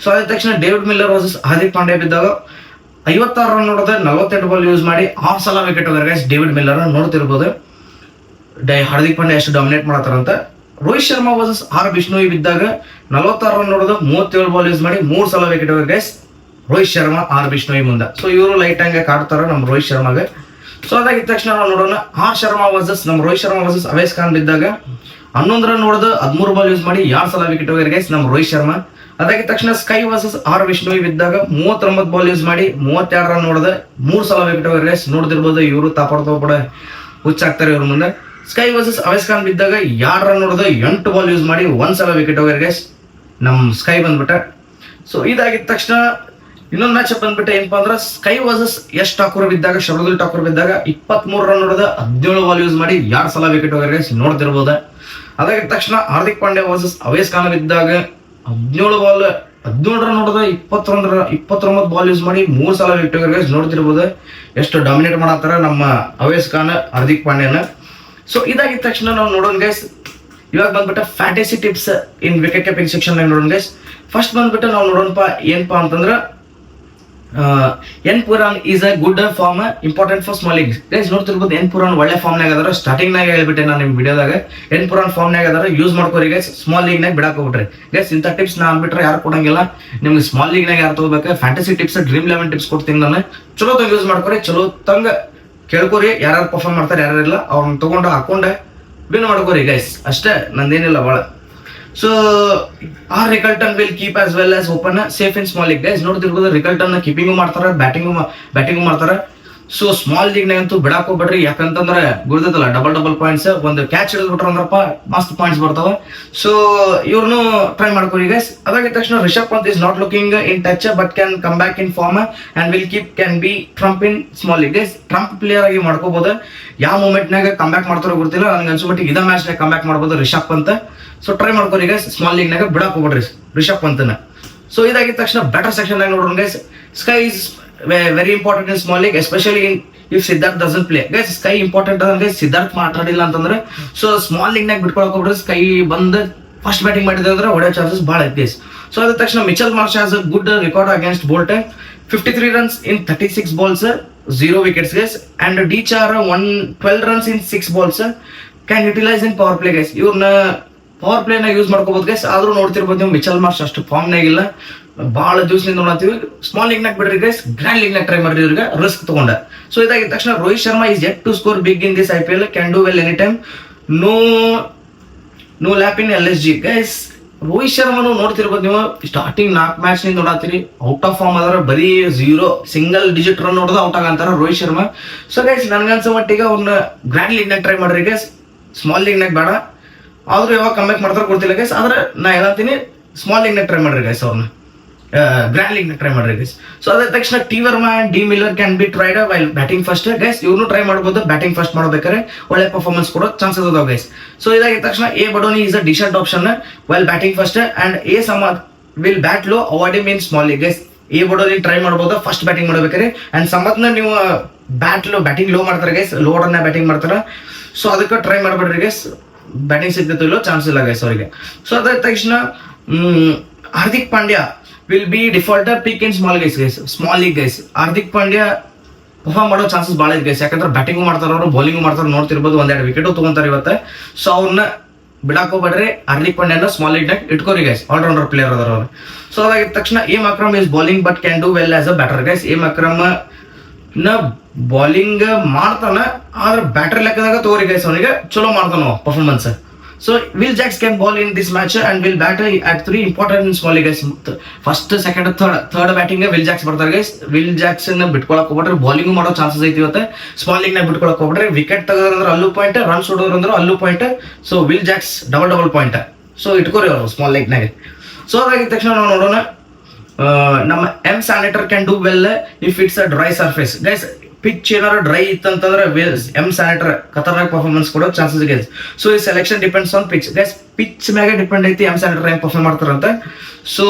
ಸೊ ಅದಾದ ತಕ್ಷಣ David Miller versus Hardik Pandya ಬಿದ್ದಾಗ 56 ರನ್ ನೋಡಿದ, 48 ಬಾಲ್ ಯೂಸ್ ಮಾಡಿ 6 ಸಲ ವಿಕೆಟ್ ಹೋಗ್ಯಾರ ಗೈಸ್ ಡೇವಿಡ್ ಮಿಲ್ಲರ್. ನೋಡ್ತಿರ್ಬೋದು ಹಾರ್ದಿಕ್ ಪಾಂಡ್ಯ ಎಷ್ಟು ಡಾಮಿನೇಟ್ ಮಾಡತ್ತಾರಂತ. ರೋಹಿತ್ ಶರ್ಮಾ ವರ್ಸಸ್ ಆರ್ ಬಿಷ್ಣೋಯ್ ಬಿದ್ದಾಗ 46 ರನ್ ನೋಡೋದು 37 ಬಾಲ್ ಯೂಸ್ ಮಾಡಿ 3 ಸಲ ವಿಕೆಟ್ ಹೋಗಿ ಗೈಸ್ ರೋಹಿತ್ ಶರ್ಮಾ ಆರ್ ಬಿಷ್ಣೋಯ್ ಮುಂದೆ. ಸೊ ಇವರು ಲೈಟ್ ಹಂಗೆ ಕಾಡ್ತಾರ ನಮ್ಮ ರೋಹಿತ್ ಶರ್ಮಾಗೆ. ಸೊ ಅದಾಗಿದ ತಕ್ಷಣ ನಾವು ನೋಡೋಣ ಆರ್ ಶರ್ಮಾ ವರ್ಸಸ್ ನಮ್ಮ ರೋಹಿತ್ ಶರ್ಮಾ ವರ್ಸಸ್ ಅವೇಸ್ ಖಾನ್ ಬಿದ್ದಾಗ 11 ರನ್ ನೋಡೋದು 13 ಬಾಲ್ ಯೂಸ್ ಮಾಡಿ 2 ಸಲ ವಿಕೆಟ್ ಹೋಗ್ಯಾರ ಗೈಸ್ ನಮ್ಮ ರೋಹಿತ್ ಶರ್ಮಾ. ಅದಾಗಿದ ತಕ್ಷಣ ಸ್ಕೈ ವರ್ಸಸ್ ಆರ್ ಬಿಷ್ಣೋಯ್ ಬಿದ್ದಾಗ 39 ಬಾಲ್ ಯೂಸ್ ಮಾಡಿ 32 ರನ್ ನೋಡೋದು 3 ಸಲ ವಿಕೆಟ್ ಹೋಗ್ಯಾರ ಗೈಸ್. ನೋಡ್ತಿರ್ಬೋದು ಇವರು ತಾಪಡ್ತೋಪಡ ಹುಚ್ಚಾಗ್ತಾರೆ ಇವ್ರ ಮುಂದೆ. ಸ್ಕೈ ವರ್ಸಸ್ ಅವೇಸ್ ಖಾನ್ ಬಿದ್ದಾಗ 2 ರನ್ ನೋಡೋದು 8 ಬಾಲ್ ಯೂಸ್ ಮಾಡಿ 1 ಸಲ ವಿಕೆಟ್ ಹೋಗ್ಯಾರ ಗೈಸ್ ನಮ್ ಸ್ಕೈ ಬಂದ್ಬಿಟ್ಟ. ಸೊ ಇದಾಗಿದ ತಕ್ಷಣ ಇನ್ನೊಂದು ಮ್ಯಾಚ್ ಬಂದ್ಬಿಟ್ಟೆ ಏನಪ್ಪಾ ಅಂದ್ರೆ ಸ್ಕೈ ವರ್ಸಸ್ ಯಶ್ ಠಾಕೂರ್ ಬಿದ್ದಾಗ ಶಾರ್ದುಲ್ ಠಾಕೂರ್ ಬಿದ್ದಾಗ 23 ರನ್ ನೋಡೋದು 17 ಬಾಲ್ ಯೂಸ್ ಮಾಡಿ 2 ಸಲ ವಿಕೆಟ್ ಹೋಗ್ಯಾರ ಗೈಸ್ ನೋಡ್ತಿರ್ಬೋದ. ಅದಾಗಿದ ತಕ್ಷಣ ಹಾರ್ದಿಕ್ ಪಾಂಡ್ಯ ವರ್ಸಸ್ ಅವೇಸ್ ಖಾನ್ ಬಿದ್ದಾಗ 17 ರನ್ ನೋಡೋದು 29 ಬಾಲ್ ಯೂಸ್ ಮಾಡಿ 3 ಸಲ ವಿಕೆಟ್ ಹೋಗ್ಯಾರ ಗೈಸ್ ನೋಡ್ತಿರ್ಬೋದು ಎಷ್ಟು ಡಾಮಿನೇಟ್ ಮಾಡತ್ತಾರ ನಮ್ಮ ಅವೇಸ್ ಖಾನ್ ಹಾರ್ದಿಕ್ ಪಾಂಡ್ಯನ. ಸೊ ಇದಾಗಿದ ತಕ್ಷಣ ನಾವು ನೋಡೋಣ ಗೈಸ್ ಇವಾಗ ಬಂದ್ಬಿಟ್ಟು fantasy tips in wicket keeping section ನೋಡೋಣ ಗೈಸ್. ಫಸ್ಟ್ ಬಂದ್ಬಿಟ್ಟು ನಾವು ನೋಡೋಣಪ್ಪ ಏನಪ್ಪಾ ಅಂತಂದ್ರ N Pooran is a good form important for small league guys ನೋಡ್ತಿರ್ಬೋದು. ಎನ್ ಪುರಾನ್ ಒಳ್ಳೆ ಫಾರ್ಮ್ ನಾಗ ಅದಾರ. ಸ್ಟಾರ್ಟಿಂಗ್ ನಾಗ ಹೇಳ್ಬಿಟ್ಟೆ ನಾನು ನಿಮ್ ವಿಡಿಯೋದಾಗ ಎನ್ ಪುರಾನ್ ಫಾರ್ಮ್ ನಾಗ ಅದಾರ ಯೂಸ್ ಮಾಡ್ಕೋರಿ ಗೈಸ್. ಸ್ಮಾಲ್ ಲೀಗ್ ನಾಗ ಬಿಡಾಕ್ ಹೋಗ್ಬಿಟ್ರಿ ಗೈಸ್. ಇಂಥ ಟಿಪ್ಸ್ ನಾ ಅಂದ್ಬಿಟ್ರೆ ಯಾರು ಕೊಡಂಗಿಲ್ಲ ನಿಮ್ಗೆ. ಸ್ಮಾಲ್ ಲೀಗ್ ನಾಗ ಯಾರು ತಗೋಬೇಕು ಫ್ಯಾಂಟಸಿ ಟಿಪ್ಸ್ ಡ್ರೀಮ್ 11 ಟಿಪ್ಸ್ ಕೊಡ್ತೀನಿ ನಾನು. ಚಲೋ ತಂಗ ಯೂಸ್ ಮಾಡ್ಕೊರಿ, ಚಲೋ ತಂಗ ಕೇಳ್ಕೊರಿ. ಯಾರು ಪರ್ಫಾರ್ಮ್ ಮಾಡ್ತಾರೆ ಯಾರಿಲ್ಲ ಅವ್ರನ್ನ ತಗೊಂಡು ಹಾಕೊಂಡೆ ವಿನ್ ಮಾಡ್ಕೋರಿ ಗೈಸ್. ಅಷ್ಟೇ ನಂದೇನಿಲ್ಲ ಭಾಳ. So R Rickelton will keep as well as open safe in small league guys ನೋಡ್ತಿರ್ಬೋದು. ರಿಕಲ್ಟನ್ ಕೀಪಿಂಗು ಮಾಡ್ತಾರ, ಬ್ಯಾಟಿಂಗು ಮಾಡ್ತಾರ. ಸೊ ಸ್ಮಾಲ್ ಲೀಗ್ ನಾಗಂತೂ ಬಿಡಾಕ್ ಹೋಗ್ಬೇಡ್ರಿ. ಯಾಕಂತಂದ್ರೆ ಗುರ್ದೈತಲ್ಲ ಡಬಲ್ ಪಾಯಿಂಟ್ಸ್. ಒಂದು ಕ್ಯಾಚ್ ಹಿಡಿದ್ಬಿಟ್ರ ಅಂದ್ರಪ್ಪ ಮಸ್ತ್ ಪಾಯಿಂಟ್ಸ್ ಬರ್ತಾವ. ಸೊ ಇವ್ರನ್ನು ಟ್ರೈ ಮಾಡ್ಕೊರಿ ಗೈಸ್. ಅದಾಗಿದ ತಕ್ಷಣ Rishabh Pant is not looking in touch but can come back in form and will keep can be trump in small league guys. Trump player ಆಗಿ ಮಾಡ್ಕೋಬಹುದು. ಯಾವ ಮೂಮೆಂಟ್ ನಾಗ ಕಮ್ ಬ್ಯಾಕ್ ಮಾಡ್ತಾರೋ ಗೊತ್ತಿಲ್ಲ. ನನಗೆ ಅನ್ಸುಮಟ್ಟಿಗೆ ಇದ ಮ್ಯಾಚ್ ನಾಗ ಕಮ್ ಬ್ಯಾಕ್ ಮಾಡ್ಬೋದು ರಿಷಬ್ ಪಂತ್. ಸೊ ಟ್ರೈ ಮಾಡ್ಕೊರಿ ಗೈಸ್. ಸ್ಮಾಲ್ ಲೀಗ್ ನಾಗ ಬಿಡಾಕ್ ಹೋಗ್ಬಿಡ್ರಿ ರಿಷಬ್ ಪಂತ್ನ. ಸೊ ಇದಾಗಿದ ತಕ್ಷಣ ಬೆಟರ್ ಸೆಕ್ಷನ್ ನಾಗ ನೋಡೋಣ guys. Sky is very important in small league especially if Siddharth doesn't play guys. Sky important ಅಂದ್ರೆ ಸಿದ್ಧಾರ್ಥ್ ಮಾತಾಡಿಲ್ಲ ಅಂತಂದ್ರೆ ಸೊ ಸ್ಮಾಲ್ ಲೀಗ್ ನಾಗ ಬಿಟ್ಕೊಳಕ್ ಹೋಗ್ಬಿಡ್ರಿ. ಸ್ಕೈ ಬಂದ್ ಫಸ್ಟ್ ಬ್ಯಾಟಿಂಗ್ ಮಾಡಿದ್ರೆ ಅಂದ್ರೆ ಹೊಡೆಯೋ ಚಾನ್ಸಸ್ ಭಾಳ ಐತಿ. ಸೊ ಅದ ತಕ್ಷಣ Mitchell Marsh has a good record against Boult 53 runs in 36 balls 0 wickets guys and Dchar 12 runs in 6 balls can utilize in power play guys. ಇವ್ರನ್ನ ಪವರ್ ಪ್ಲೇ ನಾಗ ಯೂಸ್ ಮಾಡ್ಕೋಬಹುದು ಗೈಸ್. ಆದ್ರೂ ನೋಡ್ತಿರ್ಬೋದು ನೀವು ಮಿಚೆಲ್ ಮಾರ್ಷ್ ಅಷ್ಟು ಫಾರ್ಮ್ ನಾಗಿಲ್ಲ. ಬಹಳ ದಿವಸದಿಂದ ನೋಡ್ತೀವಿ. ಸ್ಮಾಲ್ ಲೀಗ್ ನಾಗ ಬಿಡ್ರಿ ಗೈಸ್, ಗ್ರ್ಯಾಂಡ್ ಲೀಗ್ ನಾಗ ಟ್ರೈ ಮಾಡ್ರಿ ಇವ್ರಿಗೆ ರಿಸ್ಕ್ ತಗೊಂಡ. ಸೊ ಇದಾಗಿದ ತಕ್ಷಣ Rohit Sharma is yet to score big in this IPL, can do well any time, no lap in LSG guys. ರೋಹಿತ್ ಶರ್ಮಾನು ನೋಡ್ತಿರ್ಬೋದು ನೀವು ಸ್ಟಾರ್ಟಿಂಗ್ 4 ಮ್ಯಾಚ್ ನಿಂದ ನೋಡತ್ತೀರಿ ಔಟ್ ಆಫ್ ಫಾರ್ಮ್ ಅದ್ರ ಬರೀ 0 ಸಿಂಗಲ್ ಡಿಜಿಟ್ ರನ್ ನೋಡೋದು ಔಟ್ ಆಗಂತಾರ ರೋಹಿತ್ ಶರ್ಮಾ. ಸೊ ಗೈಸ್ ನನ್ಗನ್ಸೋ ಮಟ್ಟಿಗೆ ಅವ್ರನ್ನ ಗ್ರ್ಯಾಂಡ್ ಲೀಗ್ ನಾಗ ಟ್ರೈ ಮಾಡ್ರಿ ಗೈಸ್, ಸ್ಮಾಲ್ ಲೀಗ್ ನಾಗ ಬೇಡ. ಆದ್ರೂ ಯಾವಾಗ ಕಮ್ಬ್ಯಾಕ್ ಮಾಡ್ತಾರ ಗೊತ್ತಿಲ್ಲ ಗೈಸ್. ಆದ್ರೆ ನಾ ಹೇಳ್ತೀನಿ ಸ್ಮಾಲ್ ಲೀಗ್ ನಾಗ ಟ್ರೈ ಮಾಡ್ರಿ ಗೈಸ್, ಅವ್ರನ್ನ ಗ್ರ್ಯಾಂಡ್ ಲೀಗ್ ನಾಗ ಟ್ರೈ ಮಾಡ್ರಿ ಗೈಸ್. ಸೊ ಅದ ತಕ್ಷಣ T Varma and D Miller can be tried while batting first guys. ಇವ್ರನ್ನು ಟ್ರೈ ಮಾಡಬಹುದು ಬ್ಯಾಟಿಂಗ್ ಫಸ್ಟ್ ಮಾಡ್ಬೇಕಾದ್ರೆ ಒಳ್ಳೆ ಪರ್ಫಾರ್ಮೆನ್ಸ್ ಕೊಡೋ ಚಾನ್ಸಸ್ ಅದಾವ ಗೈಸ್. ಸೊ ಇದಾಗಿದ ತಕ್ಷಣ A Badoni is a decent option while batting first and A Samad will bat low avoiding in small league guys. A Badoni try ಮಾಡಬಹುದು ಫಸ್ಟ್ ಬ್ಯಾಟಿಂಗ್ ಮಾಡ್ಬೇಕಾದ್ರೆ ಅಂಡ್ ಸಮದ್ನ ನೀವು ಬ್ಯಾಟಿಂಗ್ ಲೋ ಮಾಡ್ತಾರೆ ಗೈಸ್, ಲೋ ಆರ್ಡರ್ ಬ್ಯಾಟಿಂಗ್ ಮಾಡ್ತಾರ. ಸೊ ಅದಕ್ಕೆ ಟ್ರೈ ಮಾಡ್ಬೇಡ್ರಿ ಗೈಸ್, ಬ್ಯಾಟಿಂಗ್ ಸಿಗ್ತೈತೋ ಇಲ್ಲೋ ಚಾನ್ಸ್ ಇಲ್ಲ ಗೈಸ್ ಅವರಿಗೆ. ಸೊ ಅದ ತಕ್ಷಣ Hardik Pandya will be defaulter pick in small league guys. Hardik Pandya perform ಮಾಡೋ ಚಾನ್ಸಸ್ ಭಾಳ ಇದೆ ಗೈಸ್. ಯಾಕಂದ್ರೆ ಬ್ಯಾಟಿಂಗು ಮಾಡ್ತಾರ ಅವರು, ಬೌಲಿಂಗು ಮಾಡ್ತಾರೆ. ನೋಡ್ತಿರ್ಬೋದು 1-2 ವಿಕೆಟ್ ತಗೊಂತಾರೆ ಇವತ್ತು. ಸೊ ಅವ್ರನ್ನ ಬಿಡಾಕ್ ಹೋಗ್ಬೇಡ್ರಿ. ಹಾರ್ದಿಕ್ ಪಾಂಡ್ಯನ ಸ್ಮಾಲ್ ಲೀಗ್ ನಾಗ ಇಟ್ಕೋರಿ ಗೈಸ್, ಆಲ್ರೌಂಡರ್ ಪ್ಲೇಯರ್ ಅದಾರ ಅವ್ರು. ಸೊ ಅದಾಗಿದ ತಕ್ಷಣ M Akram is bowling but can do well as a batter guys. M Akram ನ ಬೌಲಿಂಗ್ ಮಾಡ್ತಾನ, ಆದ್ರೆ ಬ್ಯಾಟರ್ ಲೆಕ್ಕದಾಗ ತಗೋರಿ ಗೈಸ್, ಅವನಿಗೆ ಚಲೋ ಮಾಡ್ತಾನ performance. So Will Jacks can ball in this match and will bat at 3 important in small league guys. First, second, third batting Will Jacks ಬರ್ತಾರೆ guys. Will Jacks ನ ಬಿಟ್ಕೊಳಕ್ ಹೋಗ್ಬಿಟ್ರೆ ಬೌಲಿಂಗ್ ಮಾಡೋ ಚಾನ್ಸಸ್ ಐತಿ ಇವತ್ತು. ಸ್ಮಾಲ್ ಲೀಗ್ ನಾಗ ಬಿಟ್ಕೊಳಕ್ ಹೋಗ್ಬಿಟ್ರೆ ವಿಕೆಟ್ ತೆಗೆದ್ರೆ ಅಲ್ಲೂ ಪಾಯಿಂಟ್, ರನ್ಸ್ ಹೊಡೋದ್ರಂದ್ರೆ ಅಲ್ಲೂ point. So Will Jacks double point. So ಇಟ್ಕೋರಿ ಅವರು ಸ್ಮಾಲ್ ಲೀಗ್ ನಾಗ. ಸೊ ಅದಾಗಿದ ತಕ್ಷಣ ನಾವು ನೋಡೋಣ ನಮ್ಮ M Santner can do well if it's a dry surface guys. Pitch ಏನಾರ ಡ್ರೈ ಇತ್ತಂತಂದ್ರೆ ಎಂ ಸ್ಯಾನಿಟರ್ ಖತರ್ನಾಕ್ ಪರ್ಫಾರ್ಮೆನ್ಸ್ ಕೊಡೋ ಚಾನ್ಸಸ್ ಇದೆ. ಸೊ ಈ selection depends on pitch guys. Pitch ಮ್ಯಾಗ ಡಿಪೆಂಡ್ ಐತಿ ಎಂ ಸ್ಯಾನಿಟರ್ ಹೆಂಗ್ ಪರ್ಫಾರ್ಮ್ ಮಾಡ್ತಾರಂತ. ಸೊ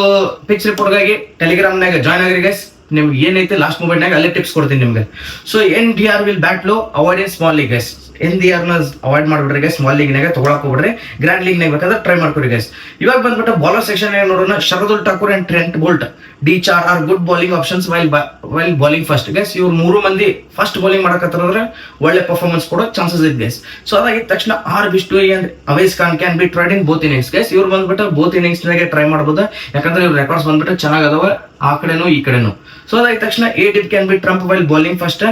ಪಿಚ್ ರಿಪೋರ್ಟ್ಗಾಗಿ ಟೆಲಿಗ್ರಾಮ್ನಾಗ ಜಾಯ್ನ್ ಆಗಿರಿ ಗೈಸ್. ನಿಮ್ಗೆ ಏನೈತಿ ಲಾಸ್ಟ್ ಮೂಮೆಂಟ್ನಾಗ ಅಲ್ಲೇ ಟಿಪ್ಸ್ ಕೊಡ್ತೀನಿ ನಿಮ್ಗೆ. So NDR will bat low avoid in small league guys. Hindi ಯಾರನ್ನ ಅವಾಯ್ಡ್ ಮಾಡ್ಬಿಡ್ರಿ ಗೈಸ್. ಸ್ಮಾಲ್ ಲೀಗ್ನಾಗ ತಗೊಳಕ್ ಹೋಗ್ಬಿಡ್ರಿ, ಗ್ರ್ಯಾಂಡ್ ಲೀಗ್ನಾಗ ಬೇಕಾದ್ರೆ ಟ್ರೈ ಮಾಡ್ಕೊರಿ ಗೈಸ್. ಇವಾಗ ಬಂದ್ಬಿಟ್ಟು ಬೌಲರ್ ಸೆಕ್ಷನ್ ನೋಡೋಣ. Shardul Thakur and Trent Boult D4 are good bowling options while bowling first guys. ಇವ್ರು 3 ಮಂದಿ ಫಸ್ಟ್ ಬೌಲಿಂಗ್ ಮಾಡಕತ್ತಾರಂದ್ರೆ ಒಳ್ಳೆ ಪರ್ಫಾರ್ಮೆನ್ಸ್ ಕೊಡೋ ಚಾನ್ಸಸ್ ಇದೆ ಗೈಸ್. ಸೊ ಅದಾಗಿದ ತಕ್ಷಣ R Bishnoi and Avesh Khan can be tried in both innings guys. ಇವ್ರು ಬಂದ್ಬಿಟ್ಟು ಬೋತ್ ಇನ್ನಿಂಗ್ಸ್ ನಾಗೆ ಟ್ರೈ ಮಾಡ್ಬೋದು, ಯಾಕಂದ್ರೆ ಇವ್ರ ರೆಕಾರ್ಡ್ಸ್ ಬಂದ್ಬಿಟ್ಟು ಚೆನ್ನಾಗ್ ಅದಾವ ಆ ಕಡೆನೂ ಈ ಕಡೆನೂ. ಸೊ ಅದಾದ ತಕ್ಷಣ A Deep can be trump while bowling first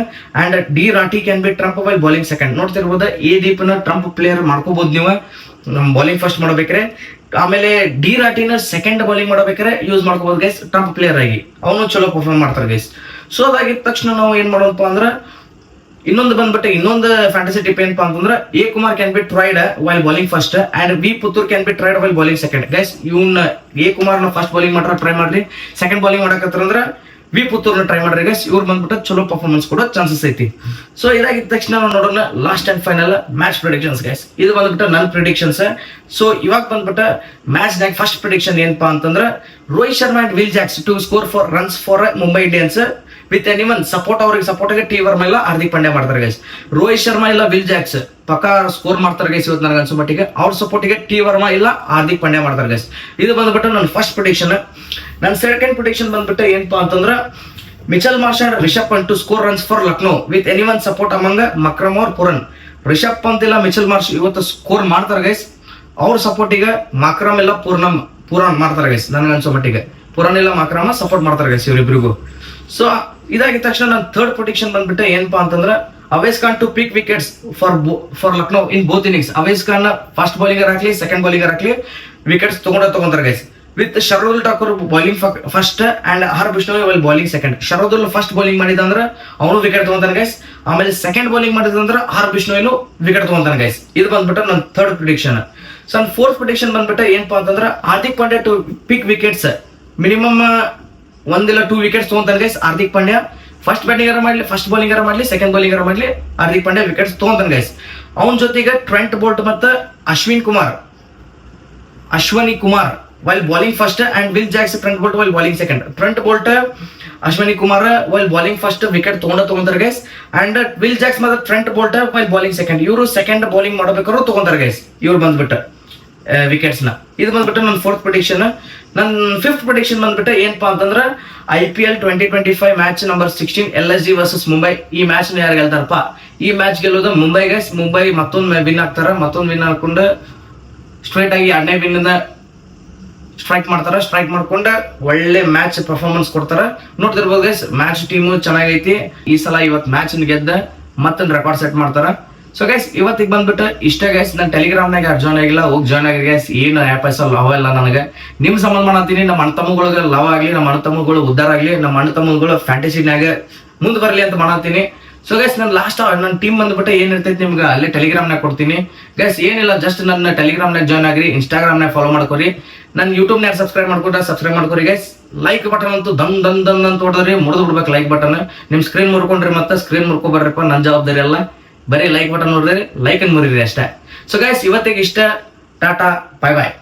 and D Rathi can be trump while bowling second. ನೋಡ್ತಿರ್ಬೋದು ಎ ಡೀಪ್ ನ ಟ್ರಂಪ್ ಪ್ಲೇಯರ್ ಮಾಡ್ಕೋಬಹುದು ನೀವು ಬೌಲಿಂಗ್ ಫಸ್ಟ್ ಮಾಡಬೇಕಾರೆ. ಆಮೇಲೆ ಡಿ ರಾಟಿನ ಸೆಕೆಂಡ್ ಬೌಲಿಂಗ್ ಮಾಡಬೇಕಾದ್ರೆ ಯೂಸ್ ಮಾಡ್ಕೋಬಹುದು ಗೈಸ್ ಟ್ರಂಪ್ ಪ್ಲೇಯರ್ ಆಗಿ, ಅವನು ಚಲೋ ಪರ್ಫಾರ್ಮ್ ಮಾಡ್ತಾರೆ ಗೈಸ್. ಸೊ ಅದಾಗಿದ ತಕ್ಷಣ ನಾವು ಏನ್ ಮಾಡೋಣಪ್ಪ ಅಂದ್ರೆ ಇನ್ನೊಂದು ಫ್ಯಾಂಟಸಿ ಟಿಪ್ ಏನಪ್ಪಾ ಅಂತಂದ್ರೆ A Kumar can be tried while bowling first and we Puttur can be tried while bowling second guys. ಇವನ್ನ ಎ ಕುಮಾರ್ ನ ಫಸ್ಟ್ ಬೌಲಿಂಗ್ ಮಾಡ್ರ ಟ್ರೈ ಮಾಡ್ರಿ, ಸೆಕೆಂಡ್ ಬೌಲಿಂಗ್ ಮಾಡಕತ್ತಾರಂದ್ರ ವಿ ಪುತ್ತೂರ್ನ ಟ್ರೈ ಮಾಡ್ರಿ ಗೈಸ್. ಇವ್ರು ಬಂದ್ಬಿಟ್ಟು ಚಲೋ ಪರ್ಫಾರ್ಮೆನ್ಸ್ ಕೊಡೋ ಚಾನ್ಸಸ್ ಐತಿ. ಸೊ ಇದಾಗಿದ ತಕ್ಷಣ ನಾವು ನೋಡೋಣ last and final match predictions guys. ಇದು ಬಂದ್ಬಿಟ್ಟು ನನ್ನ ಪ್ರಿಡಿಕ್ಷನ್ಸ್. ಸೊ ಇವಾಗ ಬಂದ್ಬಿಟ್ಟು ಮ್ಯಾಚ್ ನಾಗ ಫಸ್ಟ್ ಪ್ರಿಡಿಕ್ಷನ್ ಏನಪ್ಪಾ ಅಂತಂದ್ರೆ Rohit Sharma and Will Jacks to score for runs for Mumbai Indians with anyone support. ಅವ್ರಿಗೆ ಸಪೋರ್ಟ್ ಆಗಿ ಟಿ ವರ್ಮಾ ಇಲ್ಲ ಹಾರ್ದಿಕ್ ಪಾಂಡ್ಯ ಮಾಡ್ತಾರೆ ಗೈಸ್. ರೋಹಿತ್ ಶರ್ಮಾ ಇಲ್ಲ ವಿಲ್ ಜಾಕ್ಸ್ ಪಕ್ಕ ಸ್ಕೋರ್ ಮಾಡ್ತಾರೆ ಗೈಸ್ ಇವತ್ತು ನನಗೆ ಅನ್ಸೋ ಮಟ್ಟಿಗೆ. ಅವ್ರ ಸಪೋರ್ಟಿಗೆ ಟಿ ವರ್ಮಾ ಇಲ್ಲ ಹಾರ್ದಿಕ್ ಪಾಂಡ್ಯ ಮಾಡ್ತಾರೆ ಗೈಸ್. ಇದು ಬಂದ್ಬಿಟ್ಟು ನನ್ನ ಫಸ್ಟ್ ಪ್ರಿಡಿಕ್ಷನ್. ನನ್ನ ಸೆಕೆಂಡ್ ಪ್ರಿಡಿಕ್ಷನ್ ಬಂದ್ಬಿಟ್ಟು ಏನಪ್ಪಾ ಅಂತಂದ್ರೆ Mitchell Marsh and Rishabh Pant to score runs for Lucknow with anyone support among Markram or Pooran. Rishabh Pant ಇಲ್ಲ ಮಿಚೆಲ್ ಮಾರ್ಷ್ ಇವತ್ತು ಸ್ಕೋರ್ ಮಾಡ್ತಾರೆ ಗೈಸ್. ಅವ್ರ ಸಪೋರ್ಟಿಗೆ ಮಕ್ರಮ್ ಇಲ್ಲ ಪುರಾನ್ ಮಾಡ್ತಾರೆ ಗೈಸ್. ನನಗೆ ಅನ್ಸೋ ಮಟ್ಟಿಗೆ ಪುರಾನ್ ಇಲ್ಲ ಮಕ್ರಮ ಸಪೋರ್ಟ್ ಮಾಡ್ತಾರೆ ಗೈಸ್ ಇವರಿಬ್ರಿಗೂ. ಸೊ ಇದಾಗಿದ ತಕ್ಷಣ ನನ್ನ ಥರ್ಡ್ ಪ್ರೊಡಿಕ್ಷನ್ ಬಂದ್ಬಿಟ್ಟು ಏನಪ್ಪಾ ಅಂತಂದ್ರೆ Avesh Khan to pick wickets for Lucknow in both innings. Avesh Khan first ಬೌಲಿಂಗರ್ ಹಾಕ್ಲಿ ಸೆಕೆಂಡ್ ಬೌಲಿಂಗರ್ ಹಾಕ್ಲಿ ವಿಕೆಟ್ಸ್ ತಗೊಂತಾರೆ guys. With Shardul Thakur bowling first and R Bishnoi while bowling second. Shardul first bowling ಮಾಡಿದಂದ್ರೆ ಅವನು ವಿಕೆಟ್ ತಗೊಂತಾನೆ ಗೈಸ್. ಆಮೇಲೆ ಸೆಕೆಂಡ್ ಬೌಲಿಂಗ್ ಮಾಡಿದಂದ್ರೆ ಹರ್ ಬಿಷ್ಣೋಯ್ನು ವಿಕೆಟ್ ತಗೊಂತಾನೆ ಗೈಸ್. ಇದು ಬಂದ್ಬಿಟ್ಟು ನನ್ನ ಥರ್ಡ್ ಪ್ರಿಡಿಕ್ಷನ್. ಸೊ ನನ್ನ ಫೋರ್ತ್ ಪ್ರಿಡಿಕ್ಷನ್ ಬಂದ್ಬಿಟ್ಟು ಏನಪ್ಪಾ ಅಂತಂದ್ರೆ Hardik Pandya to pick wickets minimum 1 ಇಲ್ಲ 2 ವಿಕೆಟ್ಸ್ ತಗೊಂತಾನೆ ಗೈಸ್. ಹಾರ್ದಿಕ್ ಪಾಂಡ್ಯ ಫಸ್ಟ್ ಬ್ಯಾಟಿಂಗರ ಮಾಡ್ಲಿ ಫಸ್ಟ್ ಬೌಲಿಂಗರ ಮಾಡ್ಲಿ ಸೆಕೆಂಡ್ ಬೌಲಿಂಗರ ಮಾಡ್ಲಿ ಹಾರ್ದಿಕ್ ಪಾಂಡ್ಯ ವಿಕೆಟ್ಸ್ ತಗೊಂತಾನೆ ಗೈಸ್. ಅವನ ಜೊತೆಗೆ ಟ್ರೆಂಟ್ ಬೋಲ್ಟ್ ಮತ್ತು Ashwani Kumar while bowling first and Will Jacks Trent Bolt while bowling second. Trent Bolt Ashwani Kumar while bowling first wicket ತಗೊಂತಾರೆ ಗೈಸ್ and Will Jacks ಮತ್ತು Trent Bolt while bowling second. ಇವರು ಸೆಕೆಂಡ್ ಬೌಲಿಂಗ್ ಮಾಡಬೇಕಾದ್ರು ತಗೊಂತಾರೆ ಗೈಸ್ ಇವ್ರು ಬಂದ್ಬಿಟ್ಟು ವಿಕೆಟ್ಸ್ ನ. ಇದು ಬಂದ್ಬಿಟ್ಟು ನನ್ನ ಫೋರ್ತ್ ಪ್ರಿಡಿಕ್ಷನ್. ನನ್ನ ಫಿಫ್ತ್ ಪ್ರಿಡಿಕ್ಷನ್ ಬಂದ್ಬಿಟ್ಟು ಏನಪ್ಪಾ ಅಂತಂದ್ರೆ IPL 2025 match number 16 LSG versus Mumbai. ಈ ಮ್ಯಾಚ್ ಯಾರು ಗೆಲ್ತಾರಪ್ಪ? ಈ ಮ್ಯಾಚ್ ಗೆಲ್ಲೋದು ಮುಂಬೈ ಗೈಸ್. ಮುಂಬೈ ಮತ್ತೊಂದು ವಿನ್ ಆಗ್ತಾರ, ಮತ್ತೊಂದು ವಿನ್ ಹಾಕೊಂಡು ಸ್ಟ್ರೈಟ್ ಆಗಿ 2ನೇ ವಿನ್ ಸ್ಟ್ರೈಕ್ ಮಾಡ್ತಾರ. ಸ್ಟ್ರೈಕ್ ಮಾಡ್ಕೊಂಡ ಒಳ್ಳೆ ಮ್ಯಾಚ್ ಪರ್ಫಾರ್ಮೆನ್ಸ್ ಕೊಡ್ತಾರ. ನೋಡ್ತಿರ್ಬೋದು ಗೈಸ್ ಮ್ಯಾಚ್ ಟೀಮು ಚೆನ್ನಾಗೈತಿ. ಈ ಸಲ ಇವತ್ತು ಮ್ಯಾಚ್ ಗೆದ್ದ ಮತ್ತೊಂದು ರೆಕಾರ್ಡ್ ಸೆಟ್ ಮಾಡ್ತಾರ. ಸೊ ಗೈಸ್ ಇವತ್ತಿಗೆ ಬಂದ್ಬಿಟ್ಟು ಇಷ್ಟ ಗೈಸ್. ನಾನು ಟೆಲಿಗ್ರಾಮ್ನಾಗ ಯಾರು ಜಾಯ್ನ್ ಆಗಿಲ್ಲ ಹೋಗಿ ಜಾಯ್ನ್ ಆಗಿ ಗೈಸ್. ಏನು ಆ್ಯಪ್ ಲವ್ ಇಲ್ಲ ನನಗೆ. ನಿಮ್ ಸಂಬಂಧ ಮಾಡತ್ತೀನಿ. ನಮ್ಮ ಅಣ್ಣ ತಮ್ಮಗಳಿಗೆ ಲವ್ ಆಗಲಿ, ನಮ್ಮ ಅಣ್ಣ ತಮ್ಮಗಳು ಉದ್ದಾರ ಆಗಲಿ, ನಮ್ಮ ಅಣ್ಣ ತಮ್ಮಗಳು ಫ್ಯಾಂಟಸಿನಾಗ ಮುಂದೆ ಬರಲಿ ಅಂತ ಮಾಡತ್ತೀನಿ. ಸೊ ಗೈಸ್ ನಾನು ಲಾಸ್ಟ್ ನನ್ನ ಟೀಮ್ ಬಂದ್ಬಿಟ್ಟು ಏನಿರ್ತೈತಿ ನಿಮ್ಗೆ ಅಲ್ಲೇ ಟೆಲಿಗ್ರಾಮ್ನಾಗ ಕೊಡ್ತೀನಿ ಗೈಸ್. ಏನಿಲ್ಲ ಜಸ್ಟ್ ನನ್ನ ಟೆಲಿಗ್ರಾಮ್ನಾಗ ಜಾಯ್ನ್ ಆಗ್ರಿ, ಇನ್ಸ್ಟಾಗ್ರಾಮ್ನಾಗ ಫಾಲೋ ಮಾಡ್ಕೊರಿ, ನನ್ನ ಯೂಟ್ಯೂಬ್ನಾಗ ಸಬ್ಸ್ಕ್ರೈಬ್ ಮಾಡ್ಕೊರಿ ಗೈಸ್. ಲೈಕ್ ಬಟನ್ ಅಂತೂ ದಮ್ ಅಂತ ಹೊಡೆದ್ರಿ ಮುರಿದು ಬಿಡ್ಬೇಕು ಲೈಕ್ ಬಟನ್. ನಿಮ್ ಸ್ಕ್ರೀನ್ ಮುರ್ಕೊಂಡ್ರಿ ಮತ್ತೆ ಸ್ಕ್ರೀನ್ ಮುರ್ಕೊಬರ್ರಿಪ್ಪ, ನನ್ನ ಜವಾಬ್ದಾರಿ ಅಲ್ಲ. ಬರೀ ಲೈಕ್ ಬಟನ್ ನೋಡಿದ್ರಿ ಲೈಕ್ ಅನ್ನು ಮುರಿದ್ರಿ ಅಷ್ಟೇ. ಸೊ ಗೈಸ್ ಇವತ್ತಿಗೆ ಇಷ್ಟ. ಟಾಟಾ, ಬಾಯ್ ಬಾಯ್.